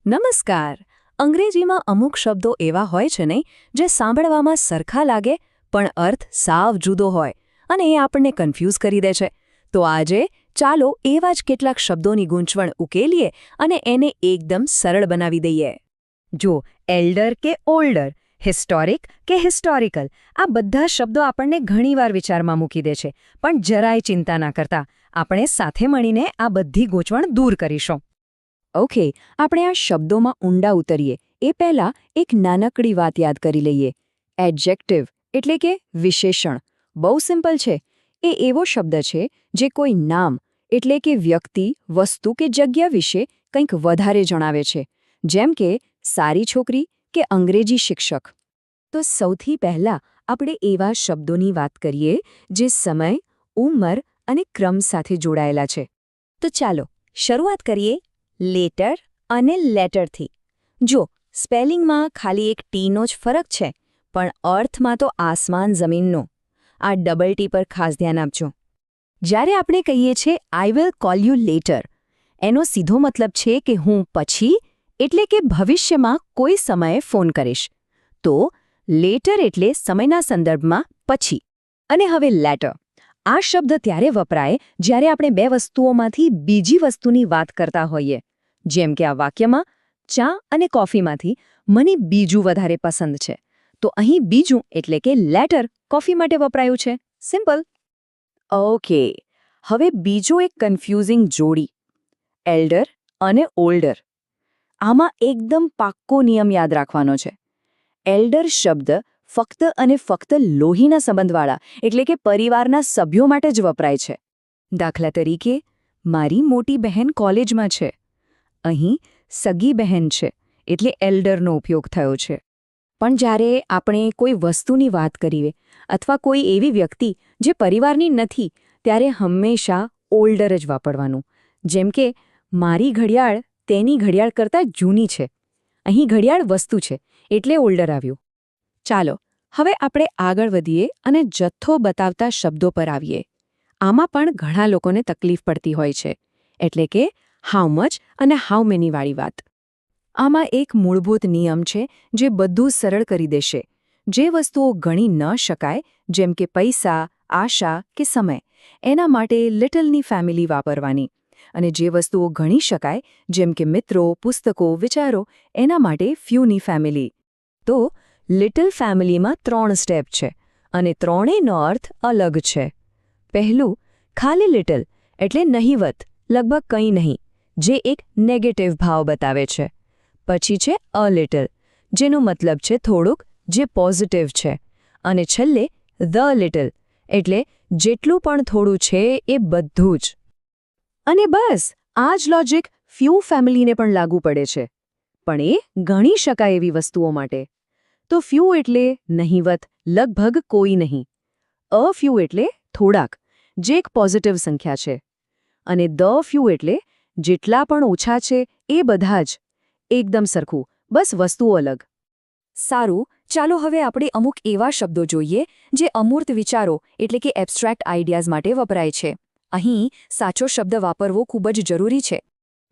નમસ્કાર. અંગ્રેજીમાં અમુક શબ્દો એવા હોય છે નહીં જે સાંભળવામાં સરખા લાગે પણ અર્થ સાવ જુદો હોય અને એ આપણને કન્ફ્યુઝ કરી દે છે. તો આજે ચાલો એવા જ કેટલાક શબ્દોની ગૂંચવણ ઉકેલીએ અને એને એકદમ સરળ બનાવી દઈએ. જો એલ્ડર કે ઓલ્ડર, હિસ્ટોરિક કે હિસ્ટોરિકલ, આ બધા શબ્દો આપણને ઘણીવાર વિચારમાં મૂકી દે છે, પણ જરાય ચિંતા ના કરતા આપણે સાથે મળીને આ બધી ગૂંચવણ દૂર કરીશું. ઓકે, આપણે આ શબ્દોમાં ઊંડા ઉતરીએ એ પહેલાં એક નાનકડી વાત યાદ કરી લઈએ. એડજેક્ટિવ એટલે કે વિશેષણ બહુ સિમ્પલ છે. એ એવો શબ્દ છે જે કોઈ નામ એટલે કે વ્યક્તિ, વસ્તુ કે જગ્યા વિશે કંઈક વધારે જણાવે છે, જેમ કે સારી છોકરી કે અંગ્રેજી શિક્ષક. તો સૌથી પહેલાં આપણે એવા શબ્દોની વાત કરીએ જે સમય, ઉંમર અને ક્રમ સાથે જોડાયેલા છે. તો ચાલો શરૂઆત કરીએ લેટર અને લેટરથી. જો સ્પેલિંગમાં ખાલી એક ટીનો જ ફરક છે, પણ અર્થમાં તો આસમાન જમીનનો. આ ડબલ ટી પર ખાસ ધ્યાન આપજો. જ્યારે આપણે કહીએ છીએ I will call you letter, એનો સીધો મતલબ છે કે હું પછી એટલે કે ભવિષ્યમાં કોઈ સમયે ફોન કરીશ. તો લેટર એટલે સમયના સંદર્ભમાં પછી. અને હવે લેટર. આ શબ્દ ત્યારે વપરાય જ્યારે આપણે બે વસ્તુઓમાંથી બીજી વસ્તુની વાત કરતા હોઈએ. જેમ કે આ વાક્યમાં ચા અને કોફીમાંથી મને બીજું વધારે પસંદ છે. તો અહીં બીજું એટલે કે લેટર કોફી માટે વપરાયું છે. સિમ્પલ. ઓકે, હવે બીજો એક કન્ફ્યુઝિંગ જોડી એલ્ડર અને ઓલ્ડર. આમાં એકદમ પાક્કો નિયમ યાદ રાખવાનો છે. એલ્ડર શબ્દ ફક્ત અને ફક્ત લોહીના સંબંધવાળા એટલે કે પરિવારના સભ્યો માટે જ વપરાય છે. દાખલા તરીકે, મારી મોટી બહેન કોલેજમાં છે. અહીં સગી બહેન છે એટલે એલ્ડરનો ઉપયોગ થયો છે. પણ જ્યારે આપણે કોઈ વસ્તુની વાત કરીએ અથવા કોઈ એવી વ્યક્તિ જે પરિવારની નથી, ત્યારે હંમેશા ઓલ્ડર જ વાપરવાનું. જેમ કે મારી ઘડિયાળ તેની ઘડિયાળ કરતાં જૂની છે. અહીં ઘડિયાળ વસ્તુ છે એટલે ઓલ્ડર આવ્યું. ચાલો હવે આપણે આગળ વધીએ અને જથ્થો બતાવતા શબ્દો પર આવીએ. આમાં પણ ઘણા લોકોને તકલીફ પડતી હોય છે, એટલે કે હાઉ મચ અને હાઉ મેની વાળી વાત. આમાં એક મૂળભૂત નિયમ છે જે બધું સરળ કરી દેશે. જે વસ્તુઓ ગણી ન શકાય, જેમ કે પૈસા, આશા કે સમય, એના માટે લિટલની ફેમિલી વાપરવાની. અને જે વસ્તુઓ ગણી શકાય, જેમ કે મિત્રો, પુસ્તકો, વિચારો, એના માટે ફ્યુની ફેમિલી. તો લિટલ ફેમિલીમાં 3 સ્ટેપ છે અને ત્રણેયનો અર્થ અલગ છે. પહેલું, ખાલી લિટલ એટલે નહીવત, લગભગ કંઈ નહીં, જે એક નેગેટિવ ભાવ બતાવે છે. પછી છે અ લિટલ, જેનો મતલબ છે થોડુંક, જે પોઝિટિવ છે. અને છેલ્લે ધ લિટલ એટલે જેટલું પણ થોડું છે એ બધું જ. અને બસ આ જ લોજિક ફ્યુ ફેમિલીને પણ લાગુ પડે છે, પણ એ ગણી શકાય એવી વસ્તુઓ માટે. તો ફ્યુ એટલે નહીવત, લગભગ કોઈ નહીં. અ ફ્યુ એટલે થોડાક, જે એક પોઝિટિવ સંખ્યા છે. અને ધ ફ્યુ એટલે જેટલા પણ ઓછા છે એ બધા જ. એકદમ સરખું, બસ વસ્તુઓ અલગ. સારું, ચાલો હવે આપણે અમુક એવા શબ્દો જોઈએ જે અમૂર્ત વિચારો એટલે કે એબ્સ્ટ્રેક્ટ આઈડિયાઝ માટે વપરાય છે. અહીં સાચો શબ્દ વાપરવો ખૂબ જ જરૂરી છે.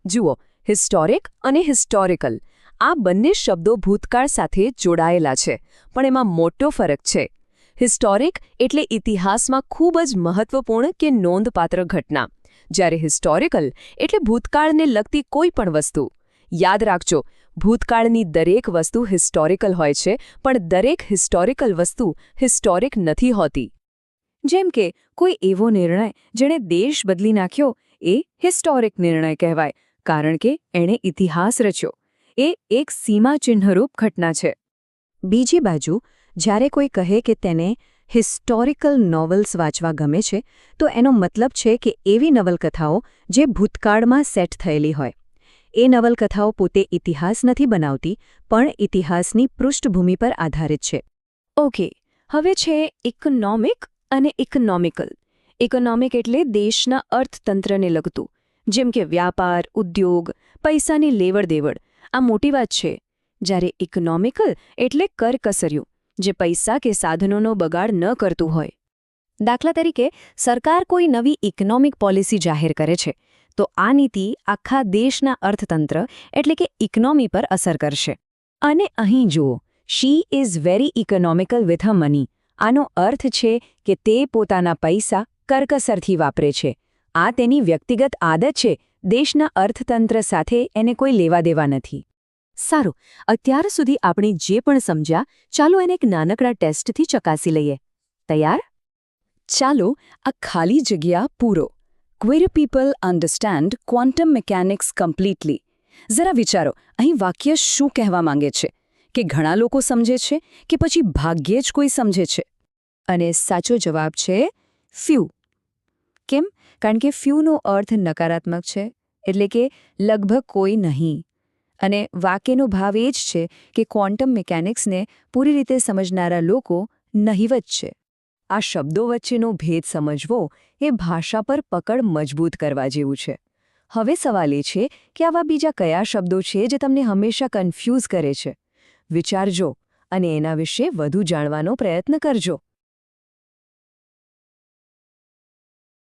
જુઓ, હિસ્ટોરિક અને હિસ્ટોરિકલ. આ બંને શબ્દો ભૂતકાળ સાથે જોડાયેલા છે, પણ એમાં મોટો ફરક છે. હિસ્ટોરિક એટલે ઇતિહાસમાં ખૂબ જ મહત્વપૂર્ણ કે નોંધપાત્ર ઘટના, જ્યારે હિસ્ટોરિકલ એટલે ભૂતકાળને લગતી કોઈ પણ વસ્તુ. યાદ રાખજો, ભૂતકાળની દરેક વસ્તુ હિસ્ટોરિકલ હોય છે, પણ દરેક હિસ્ટોરિકલ વસ્તુ હિસ્ટોરિક નથી હોતી. જેમ કે કોઈ એવો નિર્ણય જેણે દેશ બદલી નાખ્યો, એ હિસ્ટોરિક નિર્ણય કહેવાય, કારણ કે એણે ઇતિહાસ રચ્યો. એ એક સીમાચિહ્નરૂપ ઘટના છે. બીજી બાજુ, જ્યારે કોઈ કહે કે તેને હિસ્ટોરિકલ નોવેલ્સ વાંચવા ગમે છે, તો એનો મતલબ છે કે એવી નવલકથાઓ જે ભૂતકાળમાં સેટ થયેલી હોય. એ નવલકથાઓ પોતે ઇતિહાસ નથી બનાવતી, પણ ઇતિહાસની પૃષ્ઠભૂમિ પર આધારિત છે. ઓકે, હવે છે ઇકોનોમિક અને ઇકોનોમિકલ. ઇકોનોમિક એટલે દેશના અર્થતંત્રને લગતું, જેમ કે વ્યાપાર, ઉદ્યોગ, પૈસાની લેવડ-દેવડ. આ મોટી વાત છે. જ્યારે ઇકોનોમિકલ એટલે કરકસર્યું, જે પૈસા કે સાધનોનો બગાડ ન કરતું હોય. દાખલા તરીકે, સરકાર કોઈ નવી ઇકોનોમિક પોલિસી જાહેર કરે છે, તો આ નીતિ આખા દેશના અર્થતંત્ર એટલે કે ઇકોનોમી પર અસર કરશે. અને અહીં જુઓ, she is very economical with her money. આનો અર્થ છે કે તે પોતાના પૈસા કરકસરથી વાપરે છે. આ તેની વ્યક્તિગત આદત છે, દેશના અર્થતંત્ર સાથે એને કોઈ લેવા દેવા નથી. સારું, અત્યાર સુધી આપણે જે પણ સમજ્યા, ચાલો એને એક નાનકડા ટેસ્ટથી ચકાસી લઈએ. તૈયાર? ચાલો આ ખાલી જગ્યા પૂરો. ક્વેર people understand quantum mechanics completely. જરા વિચારો, અહીં વાક્ય શું કહેવા માંગે છે? કે ઘણા લોકો સમજે છે કે પછી ભાગ્યે જ કોઈ સમજે છે? અને સાચો જવાબ છે ફ્યુ. કેમ? કારણ કે ફ્યુનો અર્થ નકારાત્મક છે, એટલે કે લગભગ કોઈ નહીં. અને વાક્યનો ભાવ એ જ છે કે ક્વોન્ટમ મિકેનિક્સને પૂરી રીતે સમજનારા લોકો નહિવત છે. આ શબ્દો વચ્ચેનો ભેદ સમજવો એ ભાષા પર પકડ મજબૂત કરવા જેવું છે. હવે સવાલ એ છે કે આવા બીજા કયા શબ્દો છે જે તમને હંમેશા કન્ફ્યુઝ કરે છે? વિચારજો અને એના વિશે વધુ જાણવાનો પ્રયત્ન કરજો.